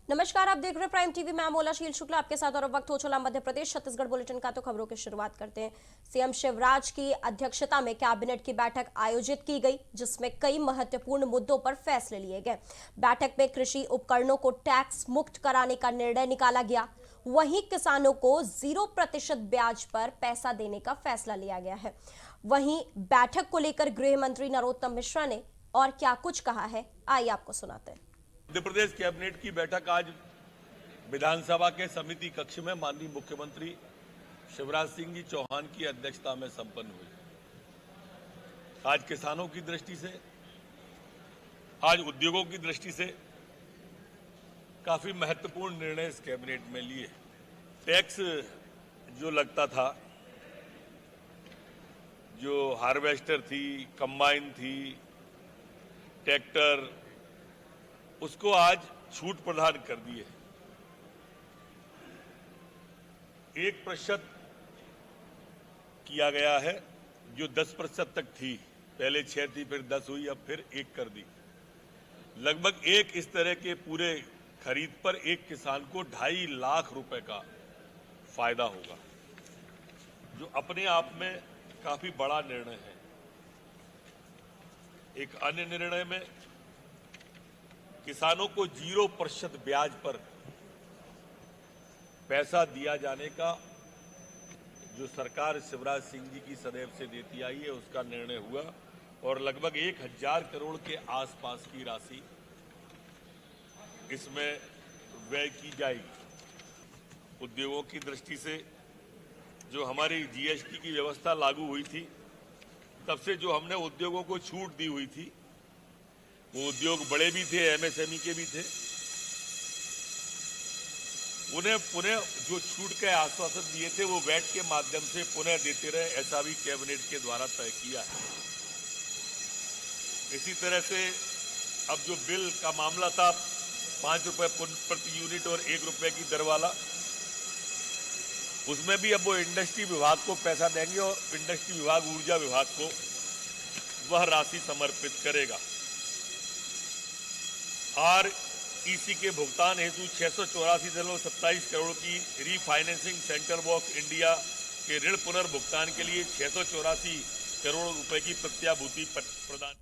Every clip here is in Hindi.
नमस्कार, आप देख रहे हैं प्राइम टीवी। मैं मोला शील शुक्ला आपके साथ और अब वक्त हो चला मध्य प्रदेश छत्तीसगढ़ बुलेटिन का। तो खबरों की शुरुआत करते हैं। सीएम शिवराज की अध्यक्षता में कैबिनेट की बैठक आयोजित की गई, जिसमें कई महत्वपूर्ण मुद्दों पर फैसले लिए गए। बैठक में कृषि उपकरणों को टैक्स मुक्त कराने का निर्णय निकाला गया। वहीं किसानों को 0% ब्याज पर पैसा देने का फैसला लिया गया है। वहीं बैठक को लेकर गृह मंत्री नरोत्तम मिश्रा ने और क्या कुछ कहा है, आइए आपको सुनाते हैं। मध्य प्रदेश कैबिनेट की बैठक आज विधानसभा के समिति कक्ष में माननीय मुख्यमंत्री शिवराज सिंह जी चौहान की अध्यक्षता में संपन्न हुई। आज किसानों की दृष्टि से, आज उद्योगों की दृष्टि से काफी महत्वपूर्ण निर्णय इस कैबिनेट में लिए। टैक्स जो लगता था, जो हार्वेस्टर थी, कंबाइन थी, ट्रैक्टर, उसको आज छूट प्रदान कर दी है। 1% किया गया है, जो 10% तक थी। पहले 6 थी, फिर 10 हुई, अब फिर 1 कर दी। लगभग इस तरह के पूरे खरीद पर एक किसान को 2.5 लाख रुपए का फायदा होगा, जो अपने आप में काफी बड़ा निर्णय है। एक अन्य निर्णय में किसानों को 0% ब्याज पर पैसा दिया जाने का, जो सरकार शिवराज सिंह जी की सदैव से देती आई है, उसका निर्णय हुआ और लगभग 1000 करोड़ के आसपास की राशि इसमें व्यय की जाएगी। उद्योगों की दृष्टि से जो हमारी जीएसटी की व्यवस्था लागू हुई थी, तब से जो हमने उद्योगों को छूट दी हुई थी, वो उद्योग बड़े भी थे, एमएसएमई के भी थे, उन्हें पुनः जो छूट के आश्वासन दिए थे वो वैट के माध्यम से पुनः देते रहे, ऐसा भी कैबिनेट के द्वारा तय किया है। इसी तरह से अब जो बिल का मामला था, 5 रुपए प्रति यूनिट और 1 रुपए की दर वाला, उसमें भी अब वो इंडस्ट्री विभाग को पैसा देंगे और इंडस्ट्री विभाग ऊर्जा विभाग को वह राशि समर्पित करेगा। आरईसी के भुगतान हेतु 684.27 करोड़ की refinancing central bank of India के ऋण पुनर्भुगतान के लिए 684 करोड़ रुपए की प्रत्याभूति प्रदान।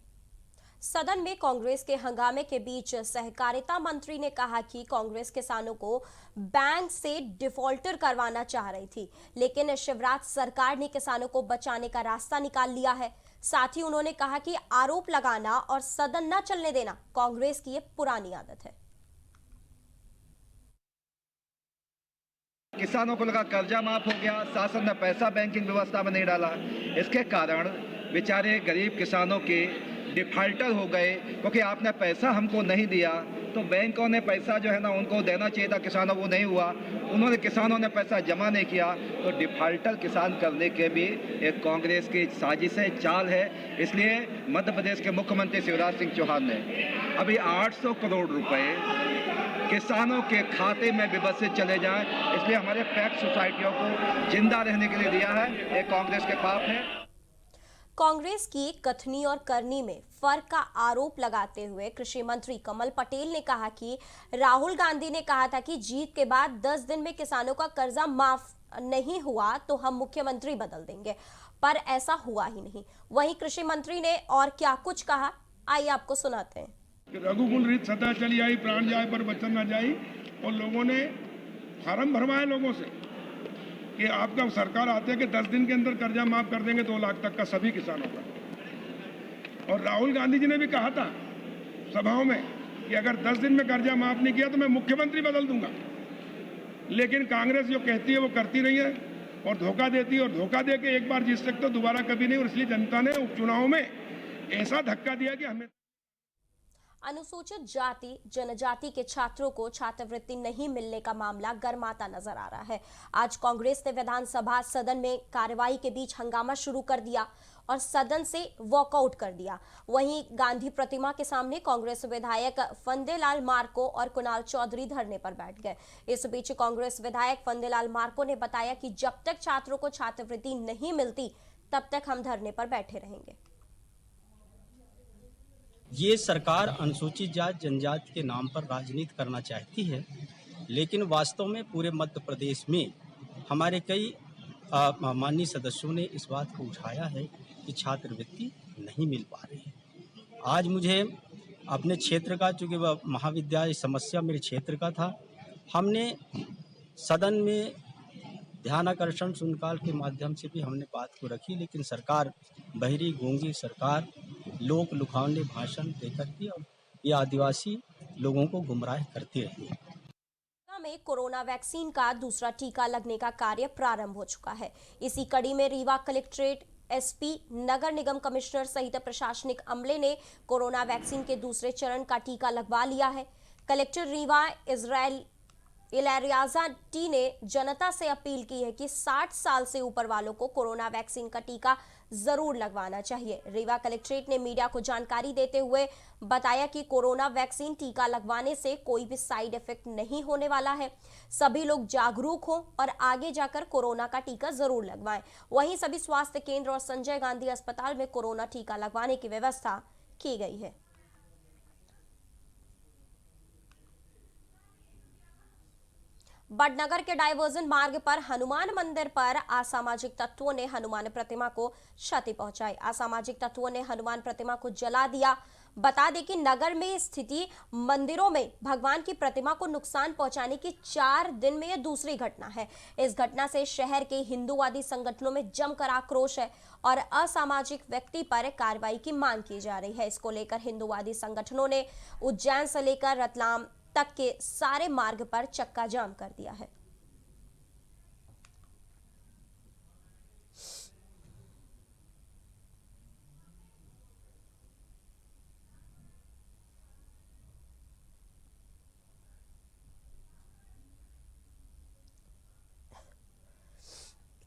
सदन में कांग्रेस के हंगामे के बीच सहकारिता मंत्री ने कहा कि कांग्रेस किसानों को बैंक से डिफॉल्टर करवाना चाह रही थी, लेकिन शिवराज सरकार ने किसानों को बचाने का रास्ता निकाल लिया है। साथ ही उन्होंने कहा कि आरोप लगाना और सदन न चलने देना कांग्रेस की ये पुरानी आदत है। किसानों को लगा कर्जा माफ हो गया, शासन ने पैसा बैंकिंग व्यवस्था में नहीं डाला, इसके कारण बेचारे गरीब किसानों के डिफाल्टर हो गए, क्योंकि आपने पैसा हमको नहीं दिया। तो बैंकों ने पैसा जो है ना उनको देना चाहिए था किसानों, वो नहीं हुआ। उन्होंने किसानों ने पैसा जमा नहीं किया, तो डिफाल्टर किसान करने के भी एक कांग्रेस की साजिश है, चाल है। इसलिए मध्य प्रदेश के मुख्यमंत्री शिवराज सिंह चौहान ने अभी 800 करोड़ रुपए किसानों के खाते में व्यवस्थित चले जाएं, इसलिए हमारे पैक्स सोसाइटियों को जिंदा रहने के लिए दिया है। ये कांग्रेस के पाप है। कांग्रेस की कथनी और करनी में फर्क का आरोप लगाते हुए कृषि मंत्री कमल पटेल ने कहा कि राहुल गांधी ने कहा था कि जीत के बाद 10 दिन में किसानों का कर्जा माफ नहीं हुआ तो हम मुख्यमंत्री बदल देंगे, पर ऐसा हुआ ही नहीं। वहीं कृषि मंत्री ने और क्या कुछ कहा, आइए आपको सुनाते हैं। रघुकुल रीत सदा चली आई, प्राण जाए पर वचन न जाई। और लोगों ने फार्म भरवाए लोगों से कि आपका सरकार आते हैं कि 10 दिन के अंदर कर्जा माफ कर देंगे 2 लाख तक का सभी किसानों का। और राहुल गांधी जी ने भी कहा था सभाओं में कि अगर 10 दिन में कर्जा माफ नहीं किया तो मैं मुख्यमंत्री बदल दूंगा। लेकिन कांग्रेस जो कहती है वो करती रही है और धोखा देती है, और धोखा दे के एक बार जीत सकते हो, दोबारा कभी नहीं। और इसलिए जनता ने उपचुनाव में ऐसा धक्का दिया कि हमें अनुसूचित जाति जनजाति के छात्रों को छात्रवृत्ति नहीं मिलने का मामला गर्माता नजर आ रहा है। आज कांग्रेस ने विधानसभा सदन में कार्यवाही के बीच हंगामा शुरू कर दिया और सदन से वॉकआउट कर दिया। वहीं गांधी प्रतिमा के सामने कांग्रेस विधायक फंदेलाल मार्को और कुणाल चौधरी धरने पर बैठ गए। इस बीच कांग्रेस विधायक फंदेलाल मार्को ने बताया कि जब तक छात्रों को छात्रवृत्ति नहीं मिलती तब तक हम धरने पर बैठे रहेंगे। ये सरकार अनुसूचित जाति जनजाति के नाम पर राजनीति करना चाहती है, लेकिन वास्तव में पूरे मध्य प्रदेश में हमारे कई माननीय सदस्यों ने इस बात को उठाया है कि छात्रवृत्ति नहीं मिल पा रही है। आज मुझे अपने क्षेत्र का, चूँकि वह महाविद्यालय समस्या मेरे क्षेत्र का था, हमने सदन में ध्यानाकर्षण शून्यकाल के माध्यम से भी हमने बात को रखी, लेकिन सरकार बहरी गूंगी सरकार लोक लुभावने भाषण देकर के और ये आदिवासी लोगों को गुमराह करती रही है। में कोरोना वैक्सीन का दूसरा टीका लगने का कार्य प्रारंभ हो चुका है। इसी कड़ी में रीवा कलेक्ट्रेट, एसपी, नगर निगम कमिश्नर सहित प्रशासनिक अमले ने कोरोना वैक्सीन के दूसरे चरण का टीका लगवा लिया है। कलेक्टर रीवा इलैरियाजा टी ने जनता से अपील की है कि 60 साल से ऊपर वालों को कोरोना वैक्सीन का टीका जरूर लगवाना चाहिए। रीवा कलेक्ट्रेट ने मीडिया को जानकारी देते हुए बताया कि कोरोना वैक्सीन टीका लगवाने से कोई भी साइड इफेक्ट नहीं होने वाला है। सभी लोग जागरूक हों और आगे जाकर कोरोना का टीका जरूर लगवाएं। वहीं सभी स्वास्थ्य केंद्र और संजय गांधी अस्पताल में कोरोना टीका लगवाने की व्यवस्था की गई है। बड़नगर के डायवर्जन मार्ग पर हनुमान मंदिर पर असामाजिक तत्वों ने हनुमान प्रतिमा को क्षति पहुंचाई। असामाजिक तत्वों ने हनुमान प्रतिमा को जला दिया। बता दें कि नगर में स्थिति मंदिरों में भगवान की प्रतिमा को नुकसान पहुंचाने की 4 दिन में यह दूसरी घटना है। इस घटना से शहर के हिंदूवादी संगठनों में जमकर आक्रोश है और असामाजिक व्यक्ति पर कार्रवाई की मांग की जा रही है। इसको लेकर हिंदूवादी संगठनों ने उज्जैन से लेकर रतलाम तक के सारे मार्ग पर चक्का जाम कर दिया है।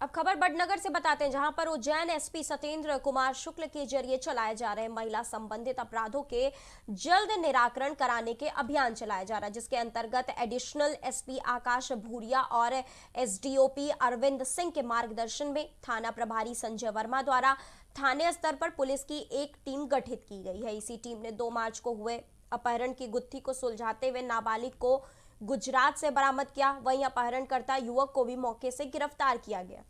अब खबर बड़नगर से बताते हैं, जहां पर उज्जैन एसपी सत्येंद्र कुमार शुक्ल के जरिए चलाए जा रहे महिला संबंधित अपराधों के जल्द निराकरण कराने के अभियान चलाया जा रहा है, जिसके अंतर्गत एडिशनल एसपी आकाश भूरिया और एसडीओपी अरविंद सिंह के मार्गदर्शन में थाना प्रभारी संजय वर्मा द्वारा थाने स्तर पर पुलिस की एक टीम गठित की गई है। इसी टीम ने 2 मार्च को हुए अपहरण की गुत्थी को सुलझाते हुए नाबालिग को गुजरात से बरामद किया। वहीं अपहरणकर्ता युवक को भी मौके से गिरफ्तार किया गया।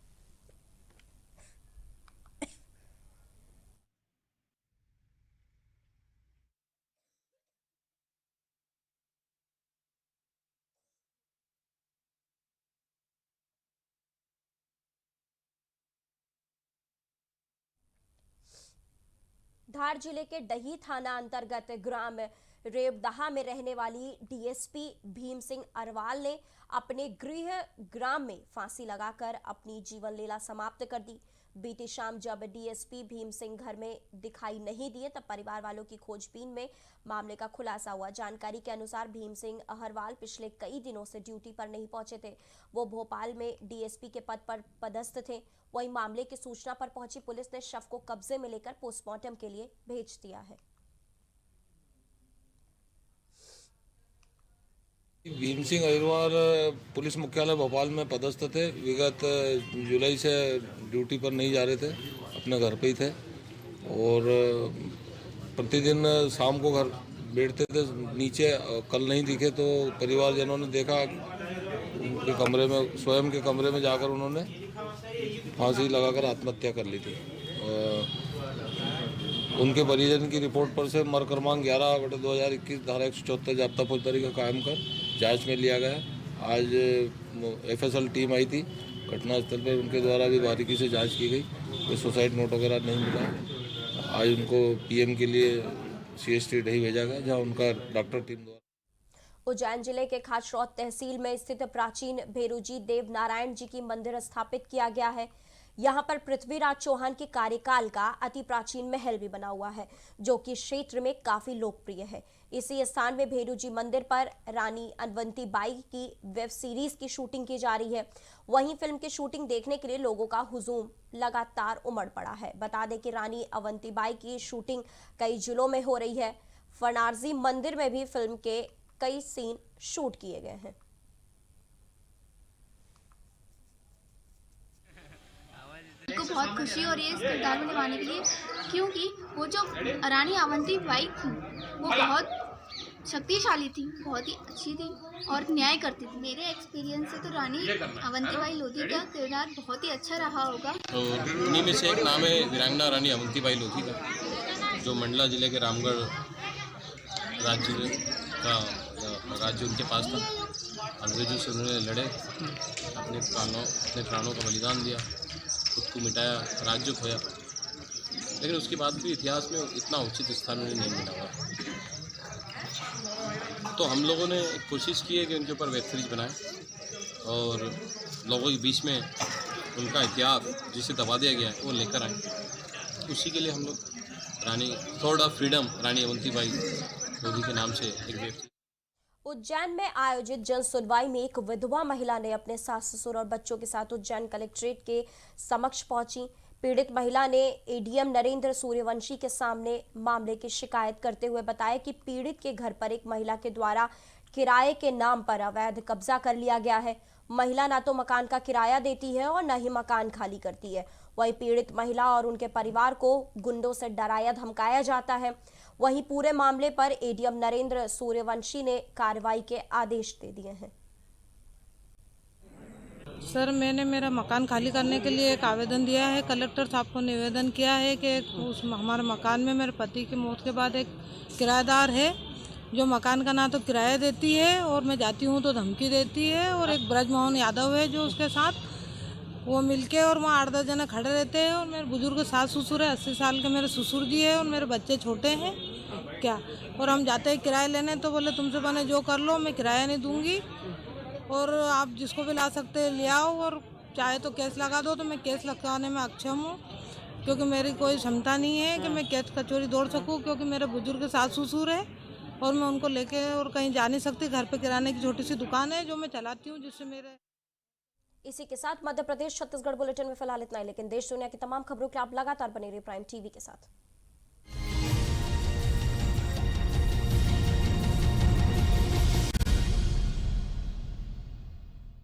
धार जिले के डही थाना अंतर्गत ग्राम रेवदहा में रहने वाली डीएसपी भीम सिंह अरवाल ने अपने गृह ग्राम में फांसी लगाकर अपनी जीवन लीला समाप्त कर दी। बीती शाम जब डीएसपी भीम सिंह घर में दिखाई नहीं दिए, तब परिवार वालों की खोजबीन में मामले का खुलासा हुआ। जानकारी के अनुसार भीम सिंह अहरवाल पिछले कई दिनों से ड्यूटी पर नहीं पहुंचे थे। वो भोपाल में डीएसपी के पद पर पदस्थ थे। वहीं मामले की सूचना पर पहुंची पुलिस ने शव को कब्जे में लेकर पोस्टमार्टम के लिए भेज दिया है। भीम सिंह अहिरवार पुलिस मुख्यालय भोपाल में पदस्थ थे। विगत जुलाई से ड्यूटी पर नहीं जा रहे थे, अपने घर पे ही थे और प्रतिदिन शाम को घर बैठते थे नीचे। कल नहीं दिखे तो परिवारजनों ने देखा उनके कमरे में, स्वयं के कमरे में जाकर उन्होंने फांसी लगाकर आत्महत्या कर ली थी। उनके परिजन की रिपोर्ट पर से मर क्रमांक 11/2021 धारा 174 जाब्ता फौजदारी का कायम कर जांच में लिया गया। आज एफएसएल टीम आई थी घटनास्थल पर, उनके द्वारा भी बारीकी से जांच की गई, कोई सुसाइड नोट वगैरह नहीं मिला। आज उनको पीएम के लिए सीएसटी डही भेजा गया, जहां उनका डॉक्टर टीम द्वारा। उज्जैन जिले के खाचरौत तहसील में स्थित प्राचीन भेरूजी देव नारायण जी की मंदिर स्थापित किया गया है। यहाँ पर पृथ्वीराज चौहान के कार्यकाल का अति प्राचीन महल भी बना हुआ है, जो कि क्षेत्र में काफी लोकप्रिय है। इसी स्थान में भेरूजी मंदिर पर रानी अवंती बाई की वेब सीरीज की शूटिंग की जा रही है। वहीं फिल्म की शूटिंग देखने के लिए लोगों का हुजूम लगातार उमड़ पड़ा है। बता दें कि रानी अवंती बाई की शूटिंग कई जिलों में हो रही है। फनार्जी मंदिर में भी फिल्म के कई सीन शूट किए गए हैं। को बहुत खुशी हो रही है इस किरदार में निभाने के लिए। क्योंकि वो जो रानी अवंतीबाई थी वो बहुत शक्तिशाली थी, बहुत ही अच्छी थी और न्याय करती थी। मेरे एक्सपीरियंस से तो रानी अवंतीबाई लोधी का किरदार बहुत ही अच्छा रहा होगा। और उन्हीं में से एक नाम है वीरांगना रानी अवंतीबाई लोधी का, जो मंडला जिले के रामगढ़ राज्य उनके पास था। अंग्रेजों से उन्होंने लड़े, अपने प्राणों का बलिदान दिया, खुद को मिटाया, राज्य खोया, लेकिन उसके बाद भी इतिहास में इतना उचित स्थान उन्हें नहीं मिला हुआ। तो हम लोगों ने कोशिश की है कि उनके ऊपर वेब सीरीज बनाएं और लोगों के बीच में उनका इतिहास जिसे दबा दिया गया है वो लेकर आएँ। उसी के लिए हम लोग रानी स्वॉर्ड ऑफ फ्रीडम रानी अवंतीबाई लोधी के नाम से एक वेब सीरीज। उज्जैन में आयोजित जन सुनवाई में एक विधवा महिला ने अपने सास ससुर और बच्चों के साथ उज्जैन कलेक्ट्रेट के समक्ष पहुंची। पीड़ित महिला ने एडीएम नरेंद्र सूर्यवंशी के सामने मामले की शिकायत करते हुए बताया कि पीड़ित के घर पर एक महिला के द्वारा किराए के नाम पर अवैध कब्जा कर लिया गया है। महिला ना तो मकान का किराया देती है और न ही मकान खाली करती है। वहीं पीड़ित महिला और उनके परिवार को गुंडों से डराया धमकाया जाता है। वहीं पूरे मामले पर एडीएम नरेंद्र सूर्यवंशी ने कार्रवाई के आदेश दे दिए हैं। सर, मैंने मेरा मकान खाली करने के लिए एक आवेदन दिया है। कलेक्टर साहब को निवेदन किया है कि हमारे मकान में मेरे पति की मौत के बाद एक किराएदार है जो मकान का ना तो किराया देती है और मैं जाती हूँ तो धमकी देती है, और एक ब्रजमोहन यादव है जो उसके साथ वो मिलके और वहाँ 8-10 जने खड़े रहते हैं। और मेरे बुजुर्ग सास ससुर है, 80 साल के मेरे ससुर जी है और मेरे बच्चे छोटे हैं क्या। और हम जाते हैं किराया लेने तो बोले तुमसे बने जो कर लो, मैं किराया नहीं दूंगी और आप जिसको भी ला सकते ले आओ, और चाहे तो केस लगा दो। तो मैं केस लगाने में अक्षम हूँ क्योंकि मेरी कोई क्षमता नहीं है कि मैं केस कचौरी दौड़ सकूँ, क्योंकि मेरे बुजुर्ग सास ससुर है और मैं उनको लेके और कहीं जा नहीं सकती। घर पे किराने की छोटी सी दुकान है जो मैं चलाती हूँ, जिससे मेरे। इसी के साथ मध्य प्रदेश छत्तीसगढ़ बुलेटिन में फिलहाल इतना ही, लेकिन देश दुनिया की तमाम खबरों के आप लगातार बने रहिए प्राइम टीवी के साथ।